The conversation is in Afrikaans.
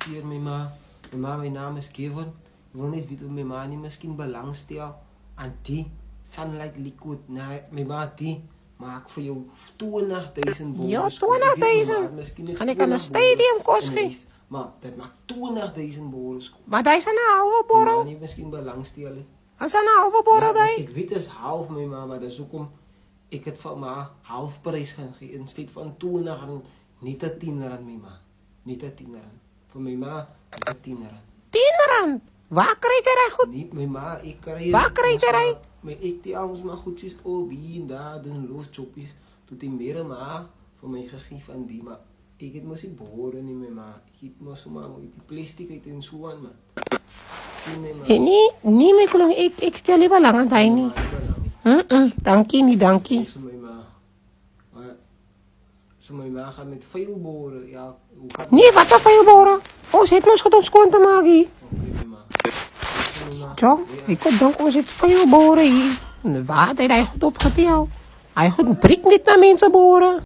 stuur my ma. My naam is Kevin. Ek wil net weet of my ma nie miskien belangstel aan die Sunlight Liquid. Nee, my ma die maak vir jou 20.000 boros. Ja, 20.000. Gaan ek aan 'n stadium kos gee? Maar dit maak 20.000 boros. Maar dis 'n halwe borrel. Nie miskien belangstel nie. As 'n halwe borrel daai. Ek weet dit is half my ma, maar dis hoekom ek het vir ma halfprys gaan gee in steede van R20, net 'n R10 my ma. Net 'n R10. Vir my ma, net 'n R10. R10. Waar kry jy reg goed? Nie my ma, ek kry. Waar kry jy reg? My ek die ons maar goed sies op hier en daar doen los choppies tot die mere ma vir my gegee van die, maar ek het mos nie bore nie my ma. Ek het mos maar die plastic uit en so aan man. Nee my klong, ek stel nie belang aan hy nie. Dankie nie, dankie. So my ma. Maar so my ma gaan met veel bore, ja. Nee, wat 'n veel bore? Ons het mos goed om skoon te maak hier. Okay, my ma. Ja, ek kon dink ons het veel bore hier. Waar het hy goed opgetel? Hy goed breek net met mense bore.